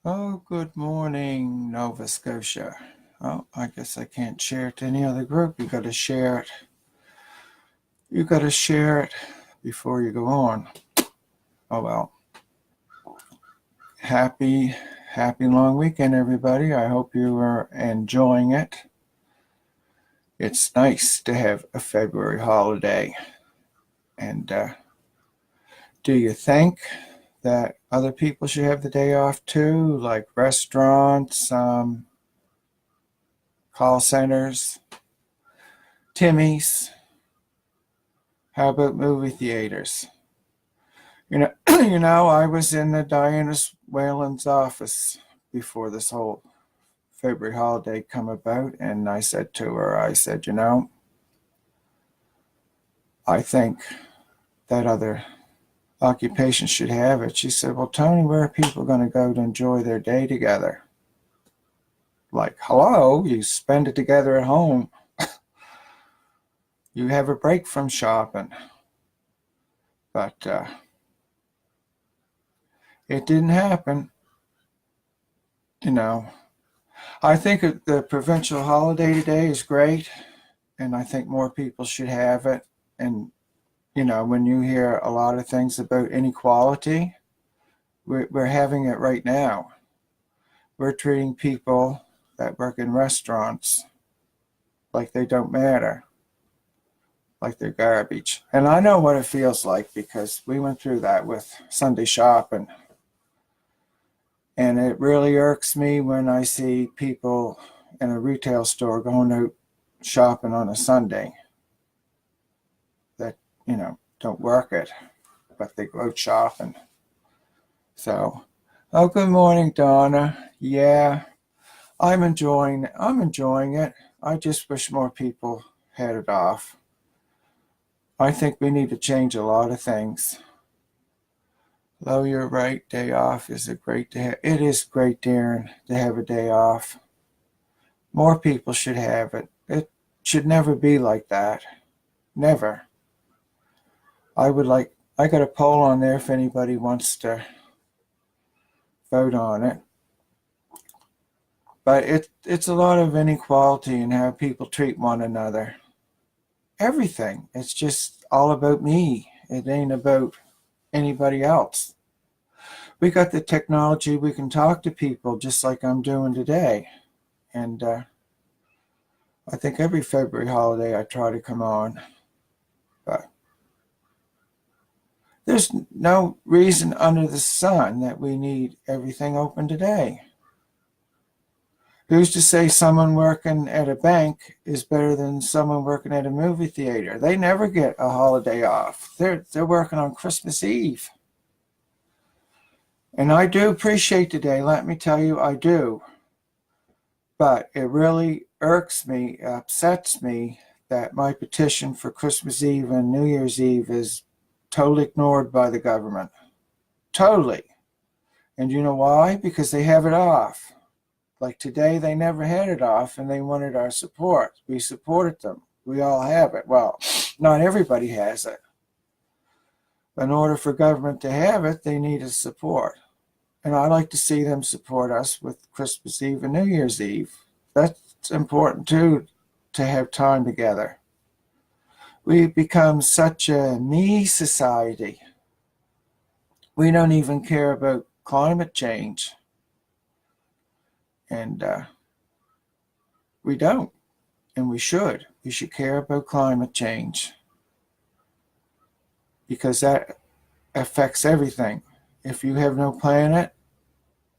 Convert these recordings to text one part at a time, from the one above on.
Oh, good morning, Nova Scotia. Oh, I guess I can't share it to any other group. You got to share it. You got to share it before you go on. Oh well. Happy, happy long weekend, everybody. I hope you are enjoying it. It's nice to have a February holiday. And do you think that other people should have the day off too, like restaurants, call centers, Timmy's? How about movie theaters? I was in the Diana Whalen's office before this whole February holiday come about, and I said to her, I said, I think that other occupations should have it. She said, well, Tony, where are people going to go to enjoy their day together? Like, hello, you spend it together at home. You have a break from shopping. But it didn't happen. You know, I think the provincial holiday today is great, and I think more people should have it. And, when you hear a lot of things about inequality, we're having it right now. We're treating people that work in restaurants like they don't matter, like they're garbage. And I know what it feels like because we went through that with Sunday shopping. And it really irks me when I see people in a retail store going out shopping on a Sunday that, don't work it, but they go out shopping. So, oh, good morning, Donna. Yeah, I'm enjoying it. I just wish more people had it off. I think we need to change a lot of things. Though you're right, day off is a great to have. It is great, Darren, to have a day off. More people should have it. It should never be like that. Never. I got a poll on there if anybody wants to vote on it. But it's a lot of inequality in how people treat one another. Everything. It's just all about me. It ain't about anybody else. We got the technology, we can talk to people just like I'm doing today. And I think every February holiday I try to come on. But there's no reason under the sun that we need everything open today. Who's to say someone working at a bank is better than someone working at a movie theater? They never get a holiday off. They're working on Christmas Eve. And I do appreciate today, let me tell you, I do. But it really irks me, upsets me that my petition for Christmas Eve and New Year's Eve is totally ignored by the government. Totally. And you know why? Because they have it off. Like today, they never had it off and they wanted our support. We supported them. We all have it. Well, not everybody has it. In order for government to have it, they need a support. And I like to see them support us with Christmas Eve and New Year's Eve. That's important too, to have time together. We've become such a me society. We don't even care about climate change. And we don't. And we should. We should care about climate change because that affects everything. If you have no planet,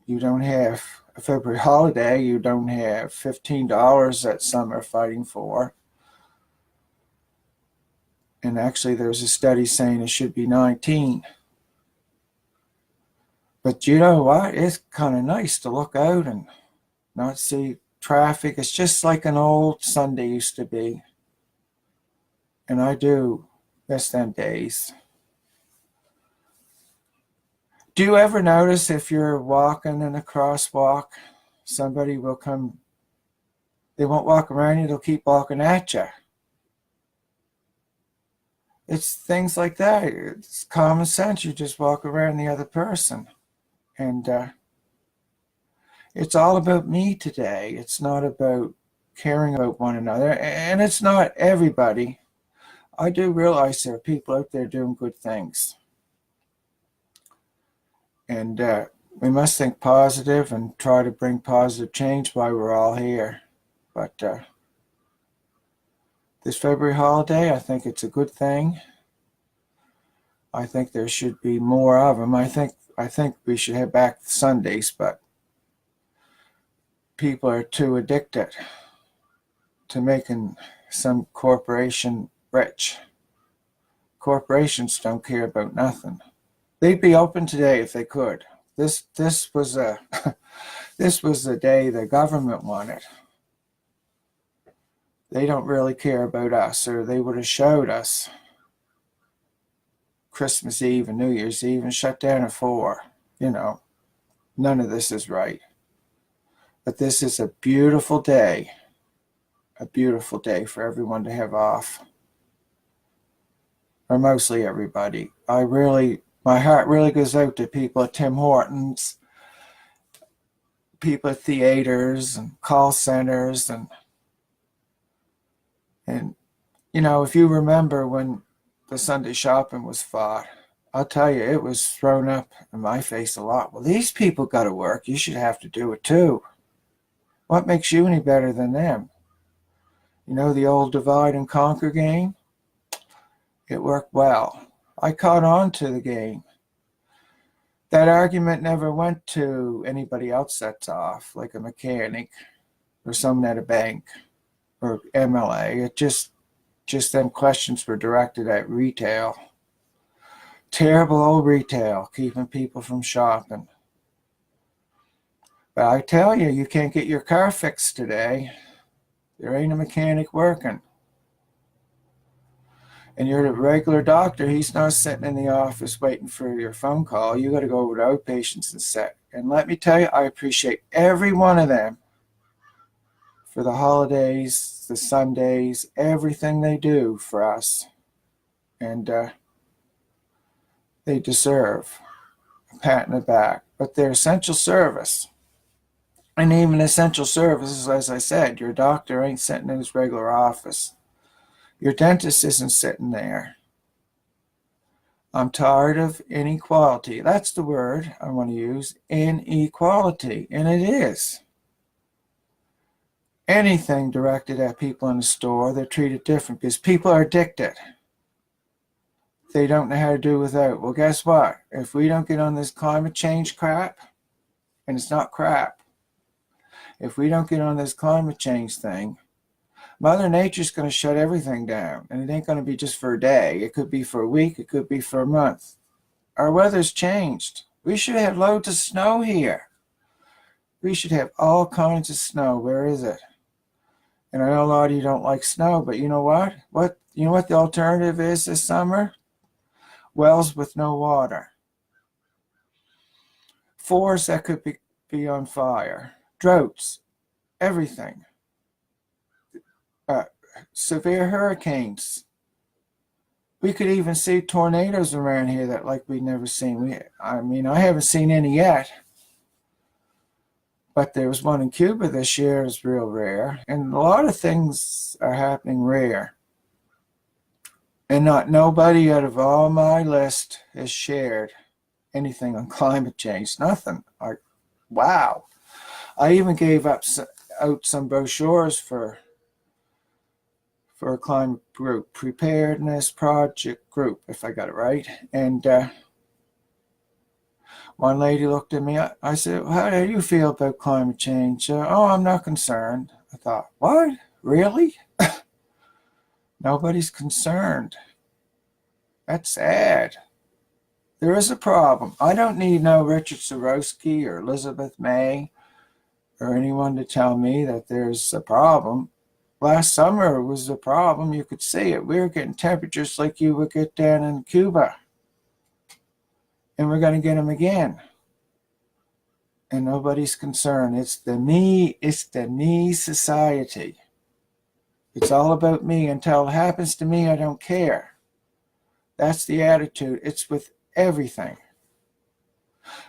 you don't have a February holiday, you don't have $15 that some are fighting for. And actually, there's a study saying it should be 19. But you know what? It's kind of nice to look out and not see traffic. It's just like an old Sunday used to be. And I do miss them days. Do you ever notice if you're walking in a crosswalk, somebody will come, they won't walk around you, they'll keep walking at you. It's things like that. It's common sense. You just walk around the other person. And It's all about me today. It's not about caring about one another, and it's not everybody. I do realize there are people out there doing good things, and we must think positive and try to bring positive change while we're all here. But this February holiday, I think it's a good thing. I think there should be more of them. I think we should head back to Sundays, but people are too addicted to making some corporation rich. Corporations don't care about nothing. They'd be open today if they could. This was a this was the day the government wanted. They don't really care about us, or they would have showed us Christmas Eve and New Year's Eve and shut down at 4. None of this is right. But this is a beautiful day for everyone to have off, or mostly everybody. My heart really goes out to people at Tim Hortons, people at theaters and call centers, and if you remember when the Sunday shopping was fought, I'll tell you, it was thrown up in my face a lot. Well, these people got to work. You should have to do it too. What makes you any better than them? The old divide and conquer game? It worked well. I caught on to the game. That argument never went to anybody else that's off, like a mechanic or someone at a bank or MLA. It just them questions were directed at retail. Terrible old retail, keeping people from shopping. But I tell you, you can't get your car fixed today. There ain't a mechanic working. And you're a regular doctor, he's not sitting in the office waiting for your phone call. You got to go over to outpatients and sit. And let me tell you, I appreciate every one of them for the holidays, the Sundays, everything they do for us. And they deserve a pat in the back. But they're essential service. And even essential services, as I said, your doctor ain't sitting in his regular office. Your dentist isn't sitting there. I'm tired of inequality. That's the word I want to use, inequality. And it is. Anything directed at people in the store, they're treated different because people are addicted. They don't know how to do without. Well, guess what? If we don't get on this climate change crap, and it's not crap, if we don't get on this climate change thing, Mother Nature's going to shut everything down. And it ain't going to be just for a day. It could be for a week. It could be for a month. Our weather's changed. We should have loads of snow here. We should have all kinds of snow. Where is it? And I know a lot of you don't like snow, but you know what? You know what the alternative is this summer? Wells with no water. Forests that could be on fire. Droughts. Everything. Severe hurricanes. We could even see tornadoes around here that like we've never seen. I haven't seen any yet. But there was one in Cuba this year. It's real rare. And a lot of things are happening rare. And nobody out of all my list has shared anything on climate change. Nothing. Wow. I even gave out some brochures for a climate group, preparedness project group, if I got it right. And one lady looked at me. I said, how do you feel about climate change? Oh, I'm not concerned. I thought, what? Really? Nobody's concerned. That's sad. There is a problem. I don't need no Richard Sorosky or Elizabeth May or anyone to tell me that there's a problem. Last summer was a problem. You could see it. We were getting temperatures like you would get down in Cuba. And we're going to get them again. And nobody's concerned. It's the me society. It's all about me. Until it happens to me, I don't care. That's the attitude. It's with everything.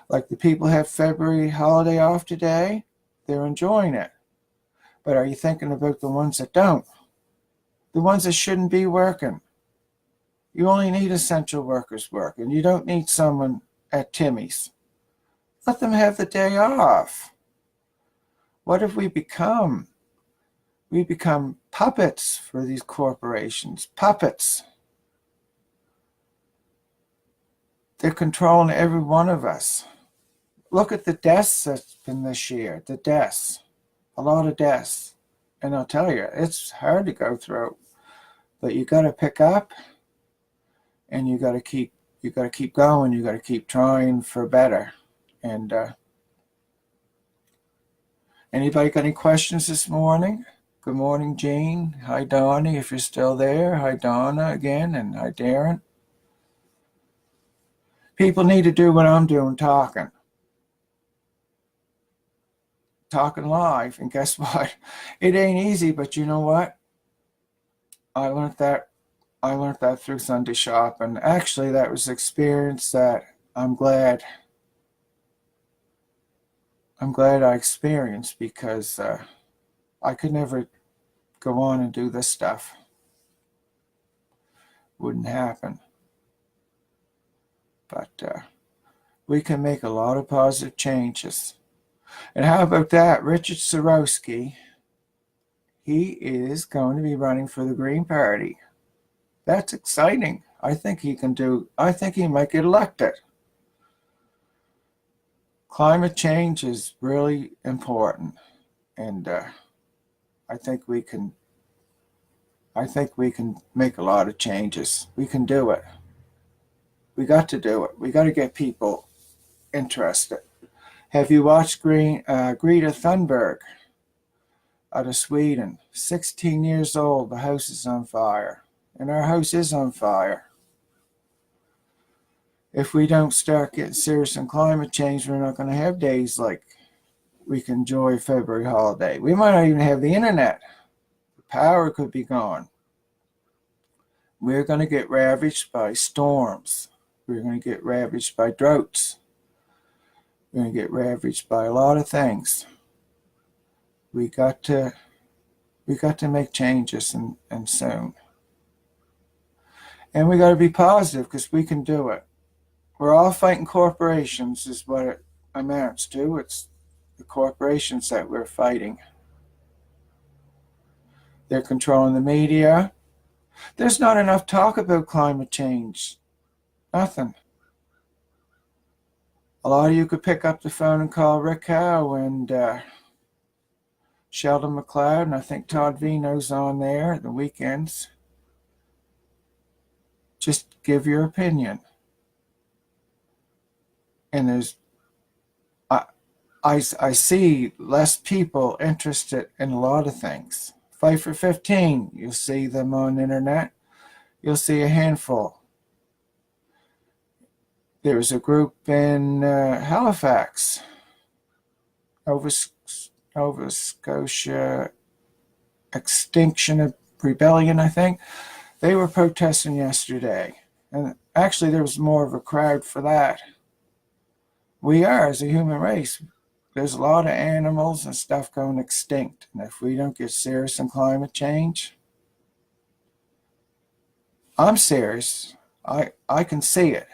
Like the people have February holiday off today. They're enjoying it. But are you thinking about the ones that don't? The ones that shouldn't be working? You only need essential workers working. You don't need someone at Timmy's. Let them have the day off. What have we become? We become puppets for these corporations. Puppets. They're controlling every one of us. Look at the deaths that's been this year. The deaths. A lot of deaths. And I'll tell you, it's hard to go through. But you got to pick up, and you got to keep going. You got to keep trying for better. And anybody got any questions this morning? Good morning, Jean. Hi, Donnie, if you're still there. Hi, Donna again, and hi, Darren. People need to do what I'm doing, talking live. And guess what? It ain't easy, but you know what? I learned that through Sunday shopping. Actually, that was an experience that I'm glad I experienced, because I could never go on and do this stuff. Wouldn't happen. But we can make a lot of positive changes. And how about that? Richard Sorowski, he is going to be running for the Green Party. That's exciting. I think he might get elected. Climate change is really important, and I think we can make a lot of changes. We can do it. We got to do it. We got to get people interested. Have you watched Greta Thunberg out of Sweden? 16 years old. The house is on fire. And our house is on fire. If we don't start getting serious on climate change, we're not going to have days like we can enjoy February holiday. We might not even have the internet. The power could be gone. We're going to get ravaged by storms. We're going to get ravaged by droughts. We're going to get ravaged by a lot of things. We got to make changes, and soon. And we got to be positive, because we can do it. We're all fighting corporations, is what it amounts to. It's the corporations that we're fighting. They're controlling the media. There's not enough talk about climate change. Nothing. A lot of you could pick up the phone and call Rick Howe and Sheldon McLeod, and I think Todd Vino's on there at the weekends. Just give your opinion. And I see less people interested in a lot of things. Fight for 15, you'll see them on the internet. You'll see a handful. There was a group in Halifax, Nova Scotia Extinction Rebellion, I think. They were protesting yesterday. And actually, there was more of a crowd for that. We are, as a human race, there's a lot of animals and stuff going extinct. And if we don't get serious on climate change, I'm serious. I can see it.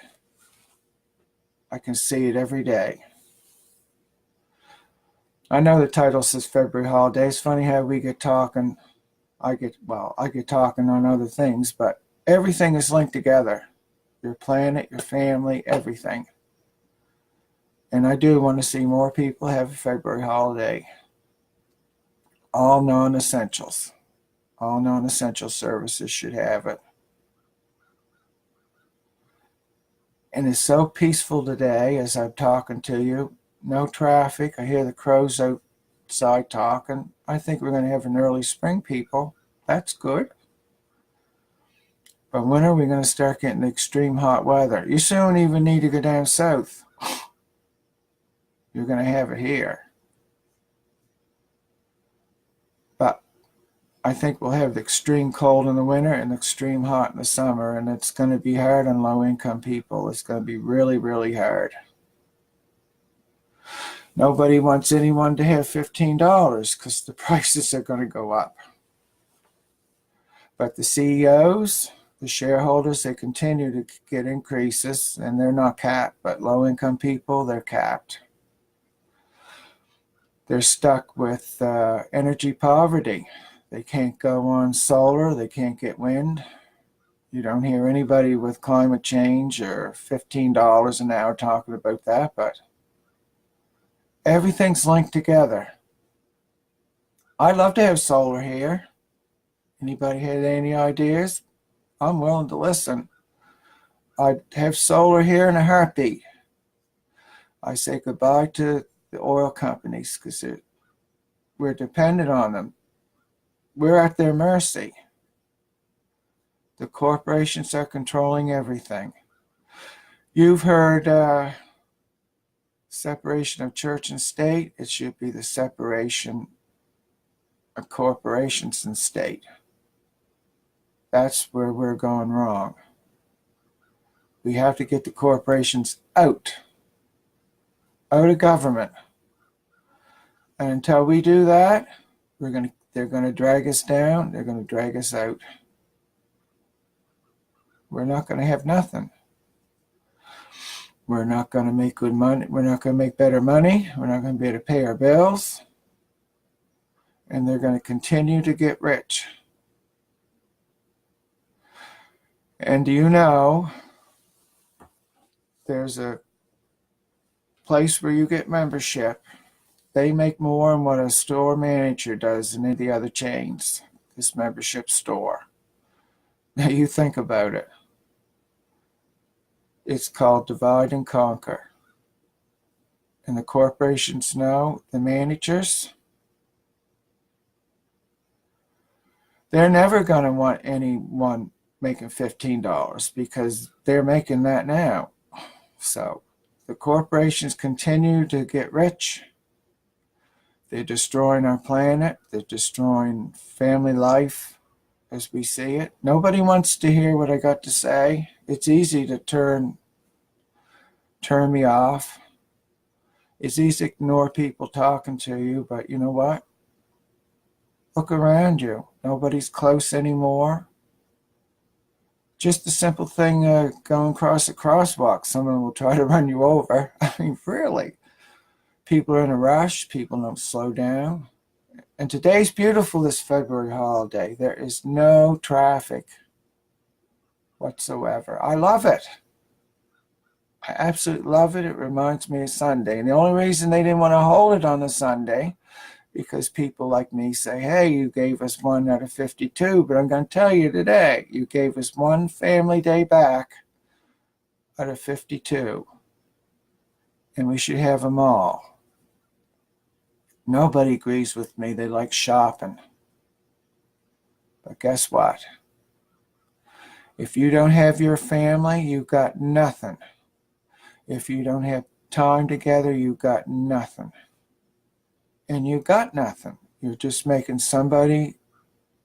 I can see it every day. I know the title says February holiday. It's funny how we get talking. I get talking on other things, but everything is linked together. Your planet, your family, everything. And I do want to see more people have a February holiday. All non-essentials. All non-essential services should have it. And it's so peaceful today as I'm talking to you. No traffic. I hear the crows outside talking. I think we're going to have an early spring, people. That's good. But when are we going to start getting extreme hot weather? You soon even need to go down south. You're going to have it here. But I think we'll have the extreme cold in the winter and the extreme hot in the summer, and it's going to be hard on low-income people. It's going to be really, really hard. Nobody wants anyone to have $15 because the prices are going to go up. But the CEOs, the shareholders, they continue to get increases, and they're not capped. But low-income people, they're capped. They're stuck with energy poverty. They can't go on solar. They can't get wind. You don't hear anybody with climate change or $15 an hour talking about that, but everything's linked together. I'd love to have solar here. Anybody had any ideas? I'm willing to listen. I'd have solar here in a heartbeat. I say goodbye to the oil companies because we're dependent on them. We're at their mercy. The corporations are controlling everything. You've heard separation of church and state. It should be the separation of corporations and state. That's where we're going wrong. We have to get the corporations out of government. And until we do that, they're going to drag us down. They're going to drag us out. We're not going to have nothing. We're not going to make good money. We're not going to make better money. We're not going to be able to pay our bills. And they're going to continue to get rich. And do you know there's a place where you get membership? They make more than what a store manager does in any of the other chains, this membership store. Now you think about it. It's called divide and conquer. And the corporations know, the managers, they're never going to want anyone making $15 because they're making that now. So the corporations continue to get rich. They're destroying our planet. They're destroying family life as we see it. Nobody wants to hear what I got to say. It's easy to turn me off. It's easy to ignore people talking to you, but you know what? Look around you. Nobody's close anymore. Just a simple thing, going across a crosswalk, someone will try to run you over. I mean, really. People are in a rush. People don't slow down. And today's beautiful, this February holiday. There is no traffic whatsoever. I love it. I absolutely love it. It reminds me of Sunday. And the only reason they didn't want to hold it on the Sunday, because people like me say, hey, you gave us 1 out of 52, but I'm going to tell you today, you gave us one family day back out of 52, and we should have them all. Nobody agrees with me. They like shopping. But guess what? If you don't have your family, you've got nothing. If you don't have time together, you've got nothing. And you got nothing. You're just making somebody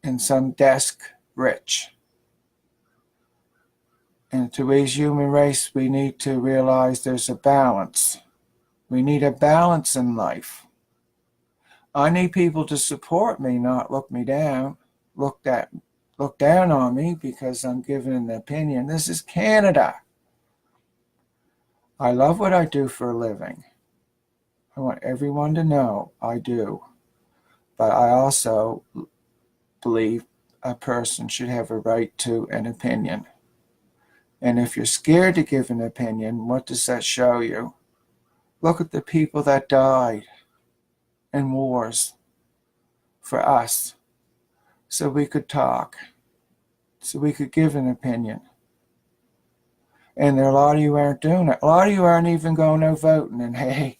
in some desk rich. And to raise human race, we need to realize there's a balance. We need a balance in life. I need people to support me, not look me down, look down on me because I'm giving an opinion. This is Canada. I love what I do for a living. I want everyone to know I do. But I also believe a person should have a right to an opinion. And if you're scared to give an opinion, what does that show you? Look at the people that died in wars for us, so we could talk, so we could give an opinion. And there are a lot of you aren't doing it. A lot of you aren't even going out voting. And hey,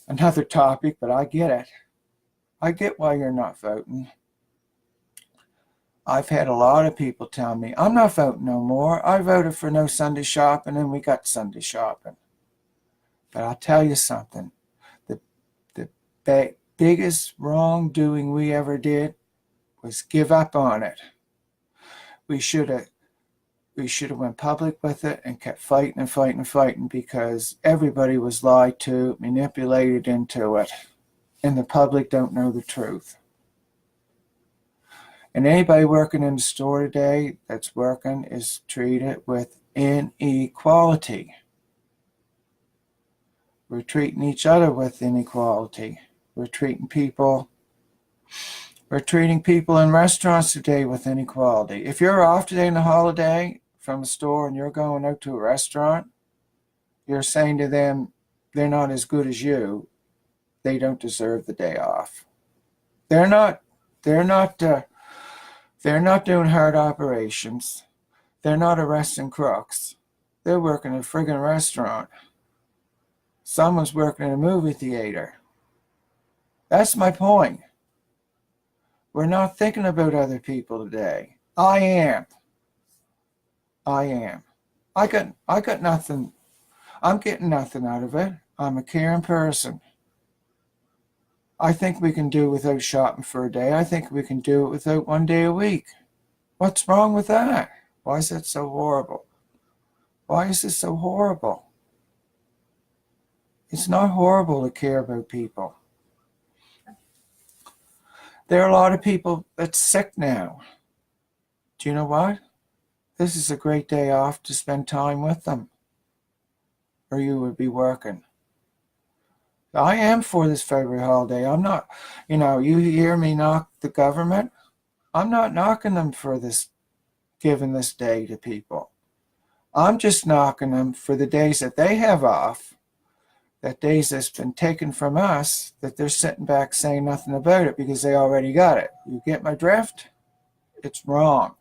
another topic, but I get it. I get why you're not voting. I've had a lot of people tell me, I'm not voting no more. I voted for no Sunday shopping, and we got Sunday shopping. But I'll tell you something. The biggest wrongdoing we ever did was give up on it. We should have We should have went public with it and kept fighting and fighting and fighting, because everybody was lied to, manipulated into it, and the public don't know the truth. And anybody working in the store today that's working is treated with inequality. We're treating each other with inequality. We're treating people in restaurants today with inequality. If you're off today on a holiday from a store and you're going out to a restaurant, you're saying to them they're not as good as you. They don't deserve the day off. They're not doing hard operations. They're not arresting crooks. They're working in a friggin' restaurant. Someone's working in a movie theater. That's my point. We're not thinking about other people today. I am. I got nothing. I'm getting nothing out of it. I'm a caring person. I think we can do without shopping for a day. I think we can do it without one day a week. What's wrong with that? Why is that so horrible? Why is this so horrible? It's not horrible to care about people. There are a lot of people that's sick now. Do you know what? This is a great day off to spend time with them, or you would be working. I am for this February holiday. I'm not, you hear me knock the government. I'm not knocking them for this, giving this day to people. I'm just knocking them for the days that they have off, that days that's been taken from us, that they're sitting back saying nothing about it because they already got it. You get my drift? It's wrong.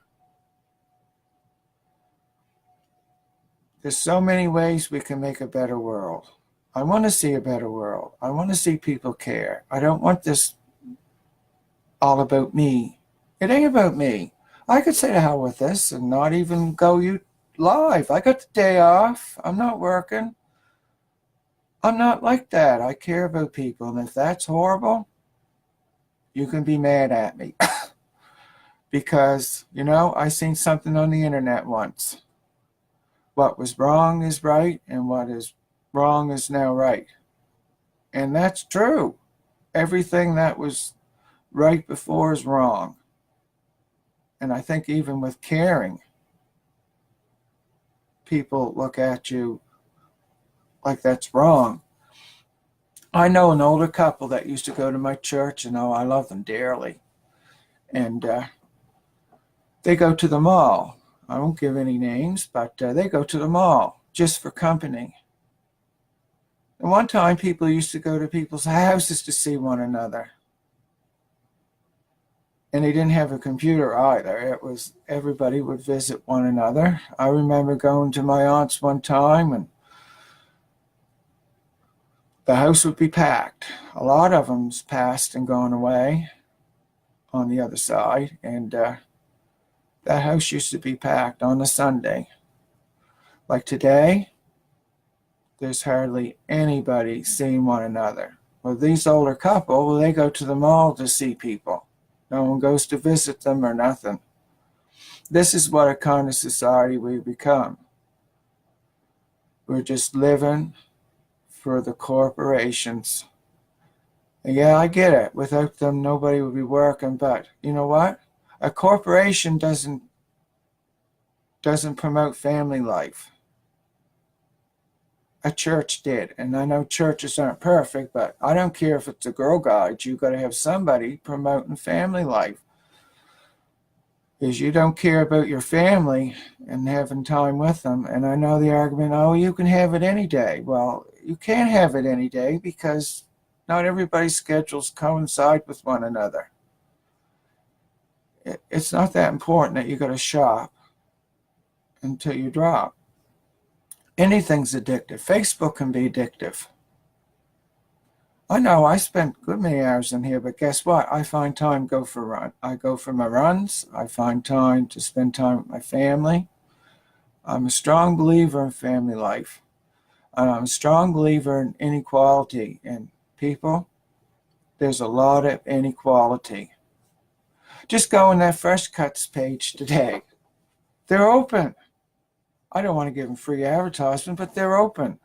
There's so many ways we can make a better world. I want to see a better world. I want to see people care. I don't want this all about me. It ain't about me. I could say to hell with this and not even go live. I got the day off. I'm not working. I'm not like that. I care about people. And if that's horrible, you can be mad at me. Because, I seen something on the internet once. What was wrong is right, and what is wrong is now right. And that's true. Everything that was right before is wrong. And I think even with caring, people look at you like that's wrong. I know an older couple that used to go to my church, and I love them dearly. And they go to the mall. I won't give any names, but they go to the mall just for company. And one time people used to go to people's houses to see one another. And they didn't have a computer either. It was everybody would visit one another. I remember going to my aunt's one time, and the house would be packed. A lot of them's passed and gone away on the other side. And that house used to be packed on a Sunday. Like today, there's hardly anybody seeing one another. Well, these older couple, they go to the mall to see people. No one goes to visit them or nothing. This is what a kind of society we've become. We're just living for the corporations. And yeah, I get it. Without them, nobody would be working. But you know what? A corporation doesn't promote family life. A church did. And I know churches aren't perfect, but I don't care if it's a Girl Guide. You've got to have somebody promoting family life. Because you don't care about your family and having time with them. And I know the argument, you can have it any day. Well, you can't have it any day because not everybody's schedules coincide with one another. It's not that important that you got to shop until you drop. Anything's addictive. Facebook can be addictive. I know I spent a good many hours in here, but guess what? I find time to go for a run. I go for my runs. I find time to spend time with my family. I'm a strong believer in family life. And I'm a strong believer in inequality. And people, there's a lot of inequality. Just go on that Fresh Cuts page today. They're open. I don't want to give them free advertisement, but they're open.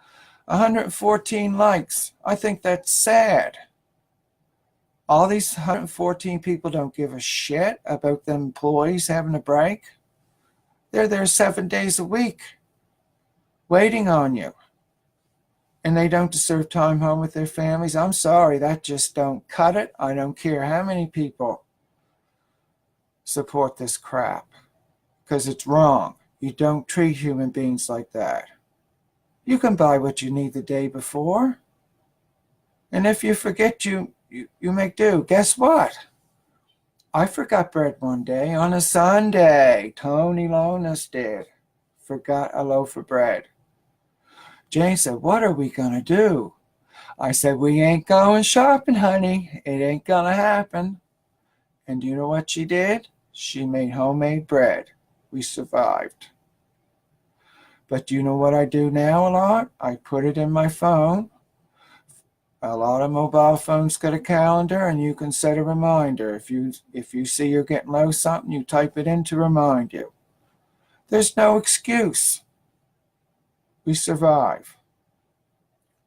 114 likes. I think that's sad. All these 114 people don't give a shit about them employees having a break. They're there 7 days a week waiting on you. And they don't deserve time home with their families. I'm sorry, that just don't cut it. I don't care how many people support this crap, because it's wrong. You don't treat human beings like that. You can buy what you need the day before. And if you forget, you make do. Guess what? I forgot bread one day on a Sunday. Tony Lonas did. Forgot a loaf of bread. Jane said, "What are we going to do?" I said, "We ain't going shopping, honey. It ain't going to happen." And you know what she did? She made homemade bread. We survived. But you know what I do now a lot? I put it in my phone. A lot of mobile phones got a calendar, and you can set a reminder. If you see you're getting low something, you type it in to remind you. There's no excuse. We survive.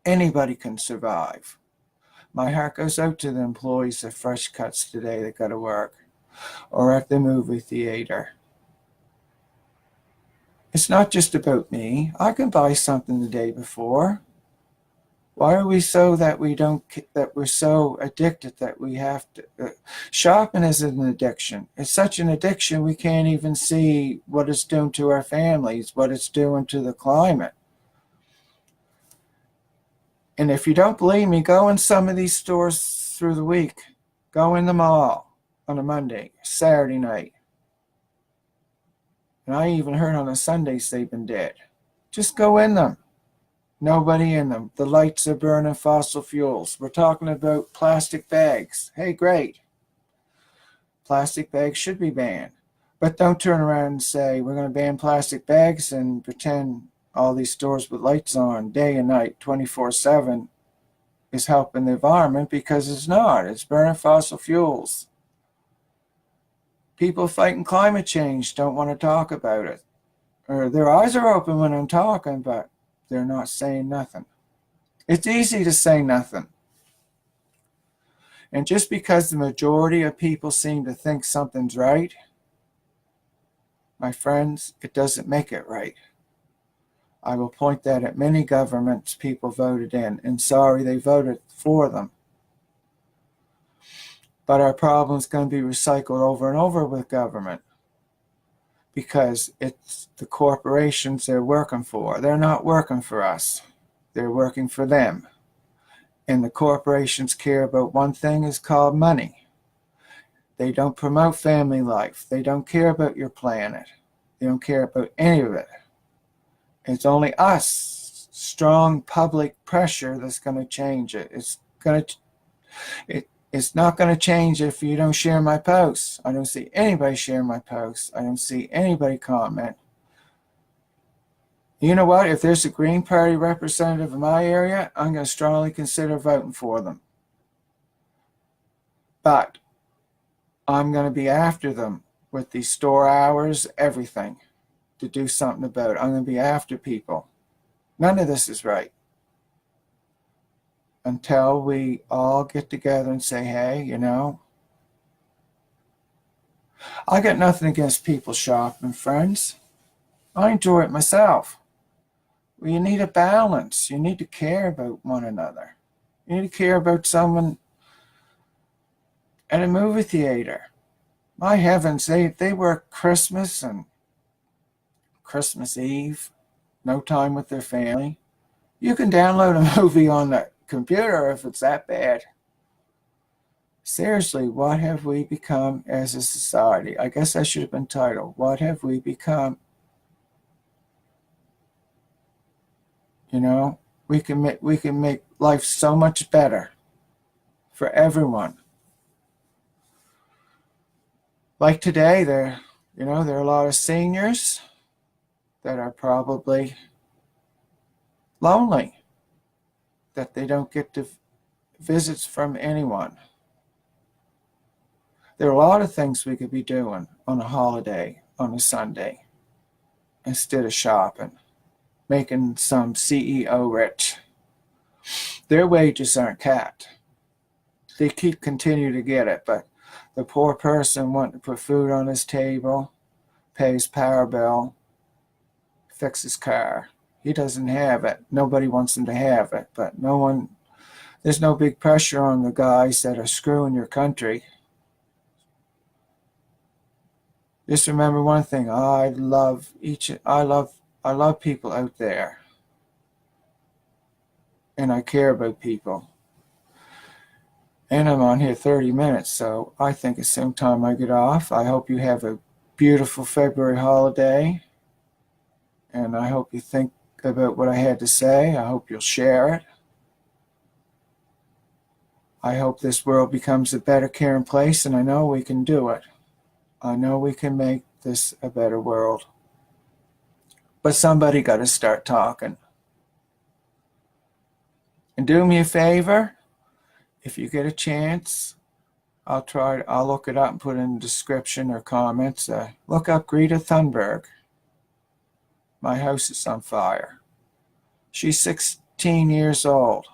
Anybody can survive. My heart goes out to the employees of Fresh Cuts today that got to work, or at the movie theater. It's not just about me. I can buy something the day before. Why are we so that we're so addicted that we have to? Shopping is an addiction. It's such an addiction we can't even see what it's doing to our families, what it's doing to the climate. And if you don't believe me, go in some of these stores through the week. Go in the mall on a Monday, Saturday night. And I even heard on a Sundays they've been dead. Just go in them. Nobody in them. The lights are burning fossil fuels. We're talking about plastic bags. Hey, great. Plastic bags should be banned. But don't turn around and say we're going to ban plastic bags and pretend all these stores with lights on day and night 24/7 is helping the environment, because it's not. It's burning fossil fuels. People fighting climate change don't want to talk about it. Or their eyes are open when I'm talking, but they're not saying nothing. It's easy to say nothing. And just because the majority of people seem to think something's right, my friends, it doesn't make it right. I will point that at many governments people voted in, and sorry they voted for them. But our problem is going to be recycled over and over with government, because it's the corporations they're working for. They're not working for us. They're working for them. And the corporations care about one thing, is called money. They don't promote family life. They don't care about your planet. They don't care about any of it. It's only us, strong public pressure, that's going to change it. It's not going to change if you don't share my posts. I don't see anybody share my posts. I don't see anybody comment. You know what? If there's a Green Party representative in my area, I'm going to strongly consider voting for them. But I'm going to be after them with these store hours, everything, to do something about it. I'm going to be after people. None of this is right. Until we all get together and say, hey, I got nothing against people shopping, friends. I enjoy it myself. Well, you need a balance. You need to care about one another. You need to care about someone at a movie theater. My heavens, they work Christmas and Christmas Eve, no time with their family. You can download a movie on the computer if it's that bad. Seriously, what have we become as a society? I guess I should have been titled, What Have We Become? We can make life so much better for everyone. Like today, there are a lot of seniors that are probably lonely, that they don't get to visits from anyone. There are a lot of things we could be doing on a holiday, on a Sunday. instead of shopping, making some CEO rich. Their wages aren't capped. They continue to get it, but the poor person wanting to put food on his table, pay his power bill, fix his car, he doesn't have it. Nobody wants him to have it, but there's no big pressure on the guys that are screwing your country. Just remember one thing, I love people out there, and I care about people. And I'm on here 30 minutes, so I think it's some time I get off. I hope you have a beautiful February holiday, and I hope you think about what I had to say. I hope you'll share it. I hope this world becomes a better, caring place, and I know we can do it. I know we can make this a better world. But somebody got to start talking. And do me a favor, if you get a chance, I'll look it up and put it in the description or comments. Look up Greta Thunberg. My house is on fire. She's 16 years old.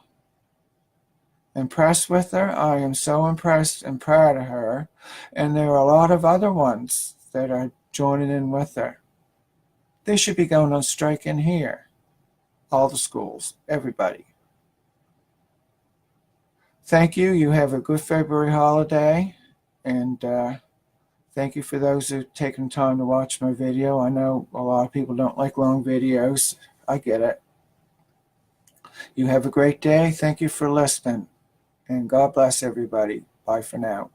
Impressed with her? I am so impressed and proud of her. And there are a lot of other ones that are joining in with her. They should be going on strike in here. All the schools, everybody. Thank you. You have a good February holiday. And thank you for those who have taken time to watch my video. I know a lot of people don't like long videos. I get it. You have a great day. Thank you for listening. And God bless everybody. Bye for now.